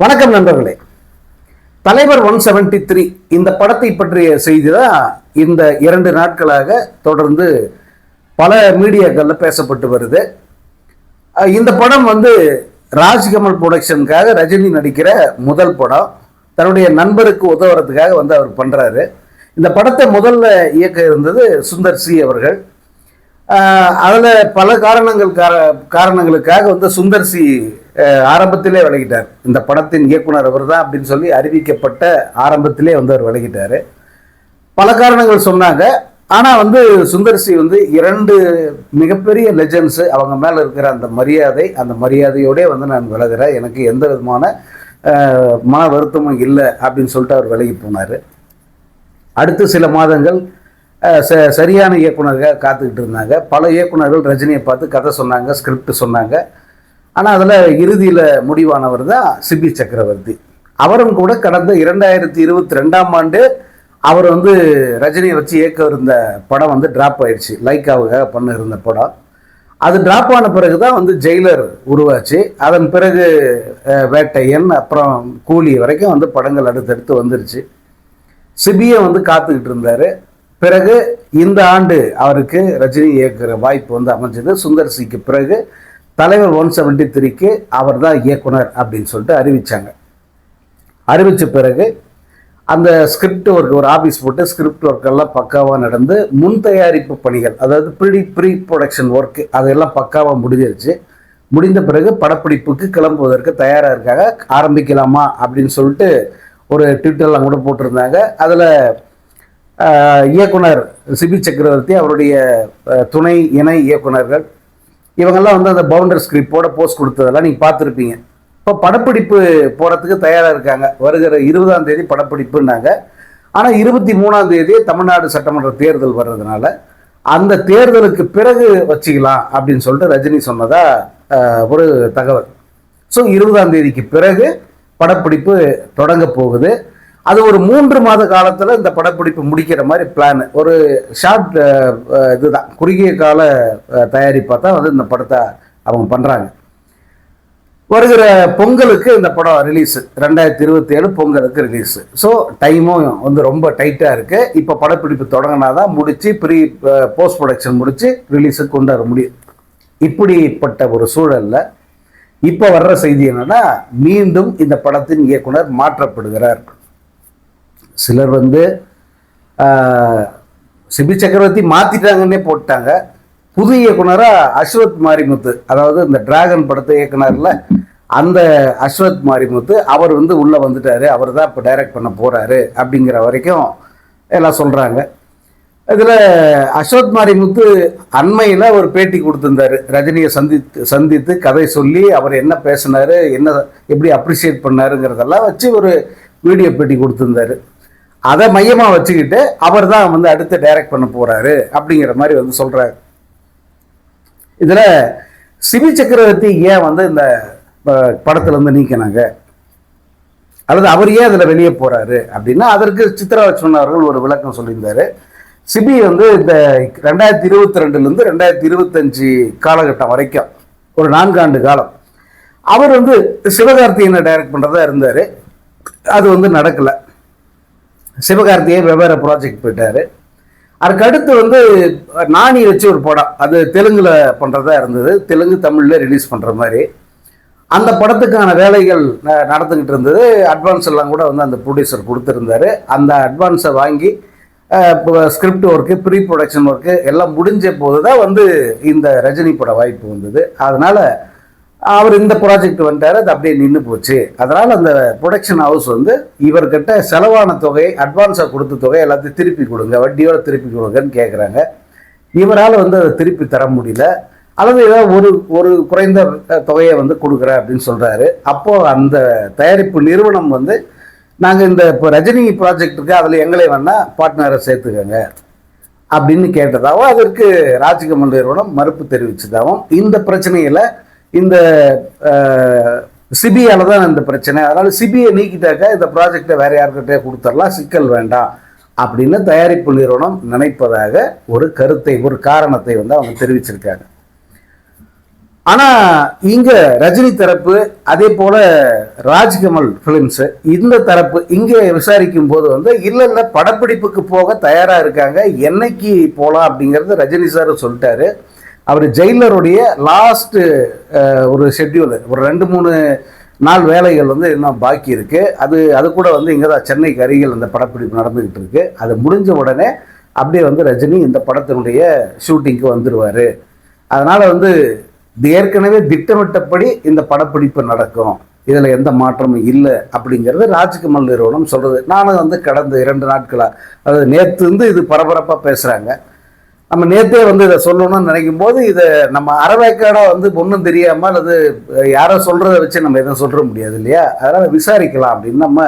வணக்கம் நண்பர்களே. தலைவர் 173 இந்த படத்தை பற்றிய செய்தி தான் இந்த 2 நாட்களாக தொடர்ந்து பல மீடியாக்களில் பேசப்பட்டு வருது. இந்த படம் ராஜ்கமல் புரொடக்ஷனுக்காக ரஜினி நடிக்கிற முதல் படம். தன்னுடைய நண்பருக்கு உதவுறதுக்காக அவர் பண்ணுறாரு. இந்த படத்தை முதல்ல இயக்க இருந்தது சுந்தர் சி அவர்கள். அதில் பல காரணங்களுக்காக சுந்தர் சி ஆரம்பத்திலே விலகிட்டார். இந்த படத்தின் இயக்குனர் அவர் தான் அப்படின்னு சொல்லி அறிவிக்கப்பட்ட ஆரம்பத்திலே அவர் விலகிட்டார். பல காரணங்கள் சொன்னாங்க. ஆனால் சுந்தர் சி 2 மிகப்பெரிய லெஜண்ட்ஸு, அவங்க மேலே இருக்கிற அந்த மரியாதையோடே நான் விலகிறேன், எனக்கு எந்த விதமான மன வருத்தமும் இல்லை அப்படின்னு சொல்லிட்டு அவர் விலகி போனார். அடுத்து சில மாதங்கள் சரியான இயக்குனர்கள் காத்துக்கிட்டு இருந்தாங்க. பல இயக்குனர்கள் ரஜினியை பார்த்து கதை சொன்னாங்க, ஸ்கிரிப்ட் சொன்னாங்க. ஆனால் அதில் இறுதியில் முடிவானவர் தான் சிபி சக்கரவர்த்தி. அவரும் கூட கடந்த 2022ஆம் ஆண்டு அவர் ரஜினியை வச்சு இயக்க இருந்த படம் ட்ராப் ஆயிடுச்சு. லைக்காவுக்காக பண்ண இருந்த படம் அது ட்ராப் ஆன பிறகு தான் ஜெயிலர் உருவாச்சு. அதன் பிறகு வேட்டையன், அப்புறம் கூலி வரைக்கும் படங்கள் அடுத்தடுத்து வந்துருச்சு. சிபியை காத்துக்கிட்டு இருந்தார். பிறகு இந்த ஆண்டு அவருக்கு ரஜினி இயக்குகிற வாய்ப்பு அமைஞ்சது. சுந்தர் சிக்கு பிறகு தலைவர் 173க்கு அவர் தான் இயக்குனர் அப்படின்னு சொல்லிட்டு அறிவித்தாங்க. அறிவித்த பிறகு அந்த ஸ்கிரிப்ட் ஒர்க், ஒரு ஆஃபீஸ் போட்டு ஸ்கிரிப்ட் ஒர்க்கெல்லாம் பக்காவாக நடந்து முன் தயாரிப்பு பணிகள், அதாவது ப்ரீ ப்ரொடக்ஷன் ஒர்க்கு அதெல்லாம் பக்காவாக முடிஞ்சிருச்சு. முடிந்த பிறகு படப்பிடிப்புக்கு கிளம்புவதற்கு தயாராக இருக்காங்க. ஆரம்பிக்கலாமா அப்படின்னு சொல்லிட்டு ஒரு ட்விட்டர்லாம் கூட போட்டிருந்தாங்க. அதில் இயக்குனர் சிபி சக்கரவர்த்தி, அவருடைய துணை இணை இயக்குனர்கள் இவங்கெல்லாம் அந்த பவுண்டர் ஸ்கிரிப்டோட போஸ்ட் கொடுத்ததெல்லாம் நீங்கள் பார்த்துருப்பீங்க. இப்போ படப்பிடிப்பு போகிறதுக்கு தயாராக இருக்காங்க. வருகிற 20ஆம் தேதி படப்பிடிப்புன்னாங்க. ஆனால் 23ஆம் தேதி தமிழ்நாடு சட்டமன்ற தேர்தல் வர்றதுனால அந்த தேர்தலுக்கு பிறகு வச்சுக்கலாம் அப்படின்னு சொல்லிட்டு ரஜினி சொன்னதா ஒரு தகவல். ஸோ 20ஆம் தேதிக்கு பிறகு படப்பிடிப்பு தொடங்க போகுது. அது ஒரு 3 மாத காலத்தில் இந்த படப்பிடிப்பு முடிக்கிற மாதிரி பிளான். ஒரு ஷார்ட் இதுதான், குறுகிய கால தயாரிப்பாக தான் இந்த படத்தை அவங்க பண்ணுறாங்க. வருகிற பொங்கலுக்கு இந்த படம் ரிலீஸு, 2027 பொங்கலுக்கு ரிலீஸு. ஸோ டைமும் ரொம்ப டைட்டாக இருக்குது. இப்போ படப்பிடிப்பு தொடங்கினா தான் முடித்து போஸ்ட் ப்ரொடக்ஷன் முடித்து ரிலீஸுக்கு கொண்டு வர முடியும். இப்படிப்பட்ட ஒரு சூழலில் இப்போ வர்ற செய்தி என்னன்னா, மீண்டும் இந்த படத்தின் இயக்குனர் மாற்றப்படுகிறார். சிலர் சிபி சக்கரவர்த்தி மாற்றிட்டாங்கன்னே போட்டாங்க. புது இயக்குனராக அஸ்வத் மாரிமுத்து, அதாவது இந்த டிராகன் படத்தை இயக்குனர்ல அந்த அஸ்வத் மாரிமுத்து அவர் உள்ளே வந்துட்டார். அவர் தான் இப்போ டைரக்ட் பண்ண போகிறாரு அப்படிங்கிற வரைக்கும் எல்லாம் சொல்கிறாங்க. இதில் அஸ்வத் மாரிமுத்து அண்மையில் ஒரு பேட்டி கொடுத்துருந்தார். ரஜினியை சந்தித்து கதை சொல்லி அவர் என்ன பேசினார், என்ன எப்படி அப்ரிஷியேட் பண்ணாருங்கிறதெல்லாம் வச்சு ஒரு வீடியோ பேட்டி கொடுத்துருந்தாரு. அதை மையமாக வச்சுக்கிட்டு அவர் தான் அடுத்து டைரக்ட் பண்ண போகிறாரு அப்படிங்கிற மாதிரி சொல்கிறாரு. இதில் சிபி சக்கரவர்த்தி ஏன் இந்த படத்துலேருந்து நீக்கினாங்க, அல்லது அவர் ஏன் அதில் வெளியே போகிறாரு அப்படின்னா, அதற்கு சித்ரா லட்சுமணன் அவர்கள் ஒரு விளக்கம் சொல்லியிருந்தார். சிபி இந்த 2022லேருந்து 2025 காலகட்டம் வரைக்கும் ஒரு 4 ஆண்டு காலம் அவர் சிவகார்த்திகேயனை டைரக்ட் பண்ணுறதா இருந்தார். அது நடக்கலை. சிவகார்த்திகேயன் வெவ்வேறு ப்ராஜெக்ட் போயிட்டார். அதுக்கு அடுத்து நானி வச்சு ஒரு படம், அது தெலுங்கில் பண்ணுறதா இருந்தது, தெலுங்கு தமிழில் ரிலீஸ் பண்ணுற மாதிரி. அந்த படத்துக்கான வேலைகள் நடந்துக்கிட்டு இருந்தது. அட்வான்ஸ் எல்லாம் கூட அந்த ப்ரொடியூசர் கொடுத்துருந்தாரு. அந்த அட்வான்ஸை வாங்கி script work, pre production work எல்லாம் முடிஞ்ச போது தான் இந்த ரஜினி பட வாய்ப்பு வந்தது. அதனால் அவர் இந்த ப்ராஜெக்ட் வந்துட்டார். அது அப்படியே நின்று போச்சு. அதனால் அந்த ப்ரொடக்ஷன் ஹவுஸ் இவர்கிட்ட செலவான தொகை, அட்வான்ஸாக கொடுத்த தொகை எல்லாத்தையும் திருப்பி கொடுங்க, வட்டியோடு திருப்பி கொடுங்கன்னு கேட்குறாங்க. இவரால் அதை திருப்பி தர முடியல, அல்லது ஏதாவது ஒரு குறைந்த தொகையை கொடுக்குறேன் அப்படின்னு சொல்கிறாரு. அப்போது அந்த தயாரிப்பு நிறுவனம் நாங்கள் இந்த இப்போ ரஜினி ப்ராஜெக்டுக்கு அதில் எங்களை வேணால் பார்ட்னரை சேர்த்துக்கங்க அப்படின்னு கேட்டதாகவும், அதற்கு ராஜ்கமல் நிறுவனம் மறுப்பு தெரிவித்ததாகவும், இந்த பிரச்சனையில் இந்த சிபியால் தான் இந்த பிரச்சனை, அதனால் சிபியை நீக்கிட்டாக்க இந்த ப்ராஜெக்டை வேறு யாருக்கிட்டே கொடுத்துடலாம், சிக்கல் வேண்டாம் அப்படின்னு தயாரிப்பு நிறுவனம் நினைப்பதாக ஒரு கருத்தை, ஒரு காரணத்தை அவங்க தெரிவிச்சிருக்காங்க. ஆனால் இங்கே ரஜினி தரப்பு அதே போல் ராஜ்கமல் ஃபிலிம்ஸு இந்த தரப்பு இங்கே விசாரிக்கும் போது வந்து இல்லை படப்பிடிப்புக்கு போக தயாராக இருக்காங்க, என்னைக்கு போகலாம் அப்படிங்கிறது ரஜினி சார் சொல்லிட்டாரு. அவர் ஜெயிலருடைய லாஸ்ட்டு ஒரு ஷெட்யூல் ஒரு 2-3 நாள் வேலைகள் வந்து இன்னும் பாக்கி இருக்குது. அது கூட வந்து இங்கே தான் சென்னைக்கு அருகில் அந்த படப்பிடிப்பு நடந்துக்கிட்டு இருக்குது. அது முடிஞ்ச உடனே அப்படியே வந்து ரஜினி இந்த படத்தினுடைய ஷூட்டிங்க்கு வந்துடுவார். அதனால் வந்து ஏற்கனவே திட்டமிட்டபடி இந்த படப்பிடிப்பு நடக்கும், இதில் எந்த மாற்றமும் இல்லை அப்படிங்கிறது ராஜ்கமல் நிறுவனம் சொல்கிறது. நானும் வந்து கடந்த 2 நாட்களாக, அதாவது நேற்று வந்து இது பரபரப்பாக பேசுகிறாங்க. நம்ம நேற்றே வந்து இதை சொல்லணும்னு நினைக்கும் போது இதை நம்ம அறவேக்காடாக வந்து ஒன்றும் தெரியாமல் அது யாரோ சொல்கிறத வச்சு நம்ம எதுவும் சொல்ல முடியாது இல்லையா. அதனால் விசாரிக்கலாம் அப்படின்னு நம்ம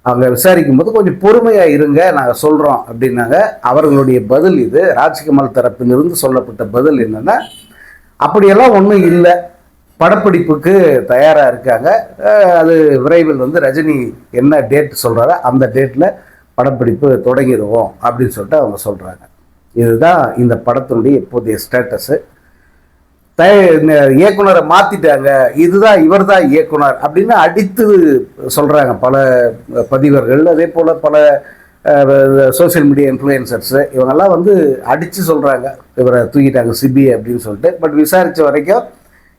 அவங்க விசாரிக்கும் போது கொஞ்சம் பொறுமையாக இருங்க, நாங்கள் சொல்கிறோம் அப்படின்னாங்க. அவர்களுடைய பதில் இது. ராஜ்கமல் தரப்பிலிருந்து சொல்லப்பட்ட பதில் என்னென்னா, அப்படியெல்லாம் ஒன்றும் இல்லை, படப்பிடிப்புக்கு தயாராக இருக்காங்க, அது விரைவில் வந்து ரஜினி என்ன டேட் சொல்கிறாரோ அந்த டேட்டில் படப்பிடிப்பு தொடங்கிடுவோம் அப்படின்னு சொல்லிட்டு அவங்க சொல்கிறாங்க. இதுதான் இந்த படத்தினுடைய இப்போதைய ஸ்டேட்டஸு. இயக்குனரை மாற்றிட்டாங்க, இதுதான் இவர் தான் இயக்குனர் அப்படின்னு அடித்து சொல்கிறாங்க பல பதிவர்கள், அதே போல் பல சோசியல் மீடியா இன்ஃப்ளூயன்சர்ஸு, இவங்கெல்லாம் வந்து அடித்து சொல்கிறாங்க இவரை தூக்கிட்டாங்க சிபி அப்படின்னு சொல்லிட்டு. பட் விசாரித்த வரைக்கும்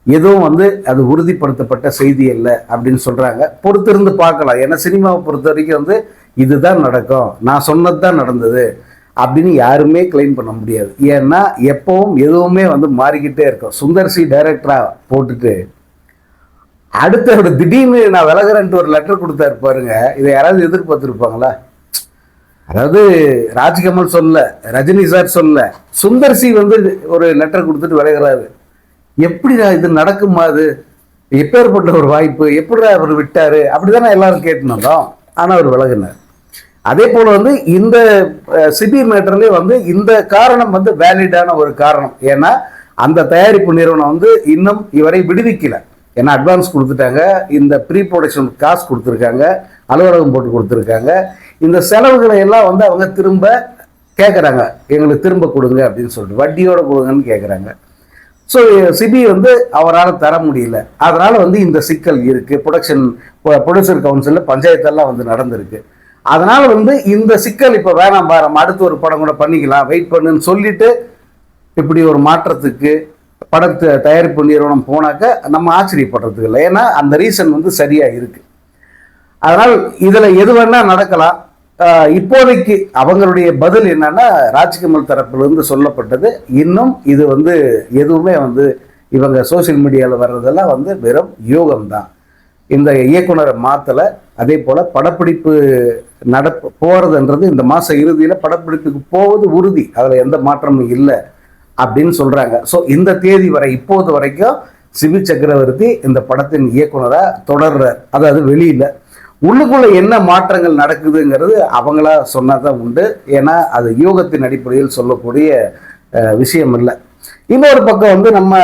எதுவும் வந்து அது உறுதிப்படுத்தப்பட்ட செய்தி இல்லை அப்படின்னு சொல்கிறாங்க. பொறுத்திருந்து பார்க்கலாம். ஏன்னா சினிமாவை பொறுத்த வரைக்கும் வந்து இதுதான் நடக்கும், நான் சொன்னது தான் நடந்தது அப்படின்னு யாருமே கிளைம் பண்ண முடியாது. ஏன்னா எப்பவும் எதுவுமே வந்து மாறிக்கிட்டே இருக்கும். சுந்தர்சி டைரக்டராக போட்டுட்டு அடுத்த திடீர்னு நான் விலகிறேன்ட்டு ஒரு லெட்டர் கொடுத்தாரு பாருங்க, இதை யாராவது எதிர்பார்த்துருப்பாங்களா? அதாவது ராஜ்கமல் சொல்ல, ரஜினி சார் சொல்ல, சுந்தர்சி வந்து ஒரு லெட்டர் கொடுத்துட்டு விலகிறாரு. எப்படிடா இது நடக்குமா? அது எப்பேற்பட்ட ஒரு வாய்ப்பு, எப்படிடா அவர் விட்டாரு அப்படிதானே எல்லாரும் கேட்டுனோம். ஆனால் அவர் விலகினார். அதே போல் வந்து இந்த சிபி மேட்டர்லேயே வந்து இந்த காரணம் வந்து வேலிடான ஒரு காரணம். ஏன்னா அந்த தயாரிப்பு நிறுவனம் வந்து இன்னும் இவரை விடுவிக்கலை. ஏன்னா அட்வான்ஸ் கொடுத்துட்டாங்க, இந்த ப்ரீ ப்ரொடக்ஷன் காசு கொடுத்துருக்காங்க, அலுவலகம் போட்டு கொடுத்துருக்காங்க. இந்த செலவுகளை எல்லாம் வந்து அவங்க திரும்ப கேட்குறாங்க, எங்களுக்கு திரும்ப கொடுங்க அப்படின்னு சொல்லிட்டு வட்டியோடு கொடுங்கன்னு கேட்குறாங்க. ஸோ சிபி வந்து அவரால் தர முடியல. அதனால் வந்து இந்த சிக்கல் இருக்குது. ப்ரொடியூசர் கவுன்சிலில் பஞ்சாயத்தெல்லாம் வந்து நடந்திருக்கு. அதனால் வந்து இந்த சிக்கல் இப்போ வேணாம் பாரம், அடுத்து ஒரு படம் கூட பண்ணிக்கலாம், வெயிட் பண்ணுன்னு சொல்லிட்டு இப்படி ஒரு மாற்றத்துக்கு படத்தை தயாரிப்பு நிறுவனம் போனாக்க நம்ம ஆச்சரியப்படுறதுக்கு இல்லை. ஏன்னா அந்த ரீசன் வந்து சரியாக இருக்குது. அதனால் இதில் எது வேணால் நடக்கலாம். இப்போதைக்கு அவங்களுடைய பதில் என்னன்னா, ராஜ்கமல் தரப்பிலிருந்து சொல்லப்பட்டது இன்னும் இது வந்து எதுவுமே வந்து இவங்க சோசியல் மீடியாவில் வர்றதெல்லாம் வந்து வெறும் யூகம்தான், இந்த இயக்குனரை மாற்றலை. அதே போல் படப்பிடிப்பு போகிறதுன்றது இந்த மாத இறுதியில் படப்பிடிப்புக்கு போவது உறுதி, அதில் எந்த மாற்றமும் இல்லை அப்படின்னு சொல்கிறாங்க. ஸோ இந்த தேதி வரை இப்போது வரைக்கும் சிபி சக்கரவர்த்தி இந்த படத்தின் இயக்குனராக தொடர்றார். அதாவது வெளியில் உள்ளுக்குள்ளே என்ன மாற்றங்கள் நடக்குதுங்கிறது அவங்களா சொன்னதான் உண்டு. ஏன்னா அது யூகத்தின் அடிப்படையில் சொல்லக்கூடிய விஷயம் இல்லை. இன்னொரு பக்கம் வந்து நம்ம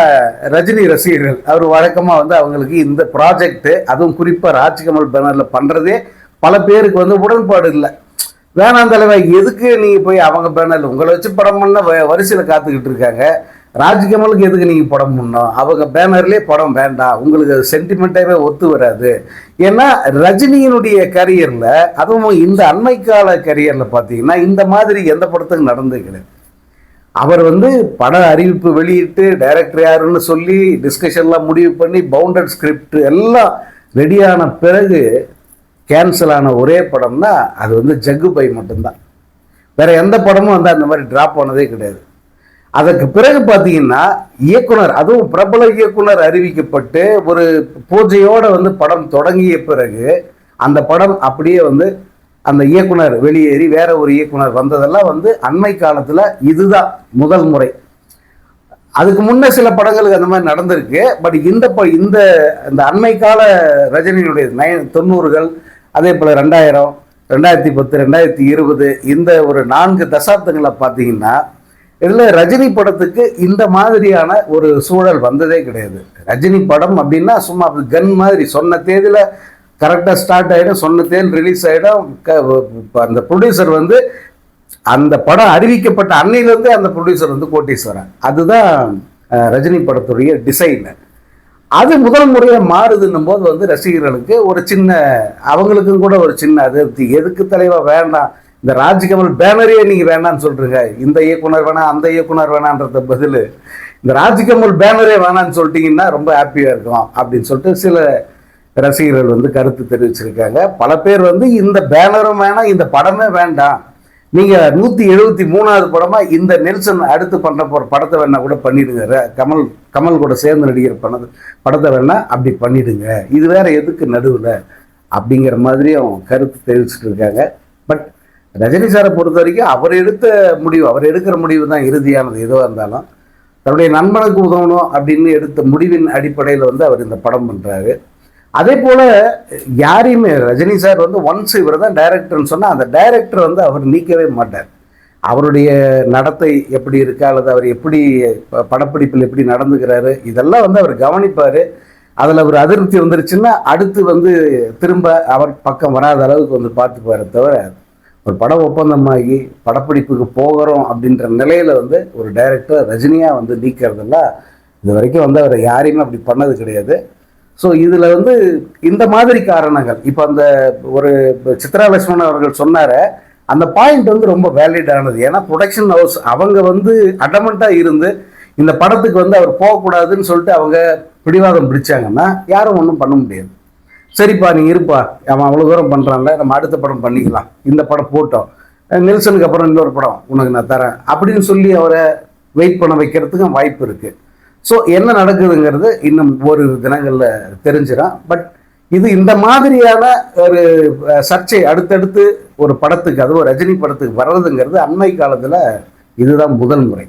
ரஜினி ரசிகர்கள் அவர் வழக்கமாக வந்து அவங்களுக்கு இந்த ப்ராஜெக்டு, அதுவும் குறிப்பாக ராஜ்கமல் பேனரில் பண்ணுறதே பல பேருக்கு வந்து உடன்பாடு இல்லை. வேணாம் தலைவா, எதுக்கு நீங்கள் போய் அவங்க பேனரில் உங்களை வச்சு படம் பண்ண வரிசையில் காத்துக்கிட்டு இருக்காங்க, ராஜ்கமலுக்கு எதுக்கு நீங்கள் படம் பண்ணோம், அவங்க பேனர்லேயே படம் வேண்டாம், உங்களுக்கு சென்டிமெண்ட்டாகவே ஒத்து வராது. ஏன்னா ரஜினியினுடைய கரியரில், அதுவும் இந்த அண்மைக்கால கரியரில் பார்த்தீங்கன்னா இந்த மாதிரி எந்த படத்துக்கும் நடந்தது கிடையாது. அவர் வந்து பட அறிவிப்பு வெளியிட்டு டைரக்டர் யாருன்னு சொல்லி டிஸ்கஷன்லாம் முடிவு பண்ணி பவுண்டட் ஸ்கிரிப்ட் எல்லாம் ரெடியான பிறகு கேன்சல் ஆன ஒரே படம்னா அது வந்து ஜக்குபை மட்டும்தான். வேற எந்த படமும் வந்து அந்த மாதிரி ட்ராப் ஆனதே கிடையாது. அதற்கு பிறகு பார்த்தீங்கன்னா இயக்குனர், அதுவும் பிரபல இயக்குனர் அறிவிக்கப்பட்டு ஒரு பூஜையோடு வந்து படம் தொடங்கிய பிறகு அந்த படம் அப்படியே வந்து அந்த இயக்குனர் வெளியேறி வேற ஒரு இயக்குனர் வந்ததெல்லாம் வந்து அண்மை காலத்தில் இதுதான் முதல் முறை. அதுக்கு முன்னே சில படங்களுக்கு அந்த மாதிரி நடந்திருக்கு. பட் இந்த அண்மை கால ரஜினியுடைய 90கள், அதே போல் 2000, 2010, 2020 இந்த ஒரு 4 தசாப்தங்களை பார்த்தீங்கன்னா இதில் ரஜினி படத்துக்கு இந்த மாதிரியான ஒரு சூழல் வந்ததே கிடையாது. ரஜினி படம் அப்படின்னா சும்மா அப்படி கன் மாதிரி சொன்ன தேதியில் கரெக்டாக ஸ்டார்ட் ஆகிடும், சொன்ன தேதி ரிலீஸ் ஆகிடும். அந்த ப்ரொடியூசர் வந்து அந்த படம் அறிவிக்கப்பட்ட அன்னையிலேருந்தே அந்த ப்ரொடியூசர் வந்து கோட்டீஸ்வரன். அதுதான் ரஜினி படத்துடைய டிசைன். அது முதல் முறையாக மாறுதுன்னும் போது வந்து ரசிகர்களுக்கு ஒரு சின்ன, அவங்களுக்கும் கூட ஒரு சின்ன அதிருப்தி. எதுக்கு தலைவா வேண்டாம், இந்த ராஜ்கமல் பேனரே நீங்க வேண்டாம்னு சொல்றீங்க, இந்த இயக்குனர் வேணாம் அந்த இயக்குனர் வேணான்றத பதில் இந்த ராஜ்கமல் பேனரே வேணாம்னு சொல்லிட்டீங்கன்னா ரொம்ப ஹாப்பியா இருக்கும் அப்படின்னு சொல்லிட்டு சில ரசிகர்கள் வந்து கருத்து தெரிவிச்சிருக்காங்க. பல பேர் வந்து இந்த பேனரும் வேணாம், இந்த படமே வேண்டாம், நீங்க 173வது படமா இந்த நெல்சன் அடுத்து பண்ண போற படத்தை வேணா கூட பண்ணிடுங்க, கமல் கூட சேர்ந்து நடிக்கிற படத்தை வேணா அப்படி பண்ணிடுங்க, இது வேற எதுக்கு நடுவில் அப்படிங்கிற மாதிரியும் கருத்து தெரிவிச்சுட்டு இருக்காங்க. பட் ரஜினி சாரை பொறுத்த வரைக்கும் அவர் எடுக்கிற முடிவு தான் இறுதியானது. எதுவாக இருந்தாலும் தன்னுடைய நண்பனுக்கு உதவணும் அப்படின்னு எடுத்த முடிவின் அடிப்படையில் வந்து அவர் இந்த படம் பண்றாரு. அதே போல யாரையுமே ரஜினி சார் வந்து ஒன்ஸ் இவர் தான் டைரக்டர்னு சொன்னால் அந்த டைரக்டர் வந்து அவர் நீக்கவே மாட்டார். அவருடைய நடத்தை எப்படி இருக்கா, அல்லது அவர் எப்படி படப்பிடிப்பில் எப்படி நடந்துக்கிறாரு, இதெல்லாம் வந்து அவர் கவனிப்பார். அதில் ஒரு அதிருப்தி வந்துருச்சுன்னா அடுத்து வந்து திரும்ப அவர் பக்கம் வராத அளவுக்கு வந்து பார்த்துப்பாரு. தவிர ஒரு படம் ஒப்பந்தமாகி படப்பிடிப்புக்கு போகிறோம் அப்படின்ற நிலையில் வந்து ஒரு டைரக்டர் ரஜினியாக வந்து நீக்கிறதெல்லாம் இது வரைக்கும் வந்து அவர் யாரையுமே அப்படி பண்ணது கிடையாது. ஸோ இதில் வந்து இந்த மாதிரி காரணங்கள், இப்போ அந்த ஒரு சித்ரா லட்சுமணன் அவர்கள் சொன்னார அந்த பாயிண்ட் வந்து ரொம்ப வேலிடானது. ஏன்னா ப்ரொடக்ஷன் ஹவுஸ் அவங்க வந்து அடமெண்ட்டாக இருந்து இந்த படத்துக்கு வந்து அவர் போகக்கூடாதுன்னு சொல்லிட்டு அவங்க பிடிவாதம் பிடிச்சாங்கன்னா யாரும் ஒன்றும் பண்ண முடியாது. சரிப்பா நீ இருப்பா, அவன் அவ்வளோ தூரம் பண்ணுறான்ல, நம்ம அடுத்த படம் பண்ணிக்கலாம், இந்த படம் போட்டோம், நெல்சனுக்கு அப்புறம் இன்னொரு படம் உனக்கு நான் தரேன் அப்படின்னு சொல்லி அவரை வெயிட் பண்ண வைக்கிறதுக்கும் வாய்ப்பு இருக்குது. ஸோ என்ன நடக்குதுங்கிறது இன்னும் ஒரு தினங்களில் தெரிஞ்சிடும். பட் இது இந்த மாதிரியான ஒரு சர்ச்சை அடுத்தடுத்து ஒரு படத்துக்கு, அதுவும் ரஜினி படத்துக்கு வர்றதுங்கிறது அண்மை காலத்தில் இதுதான் முதல் முறை.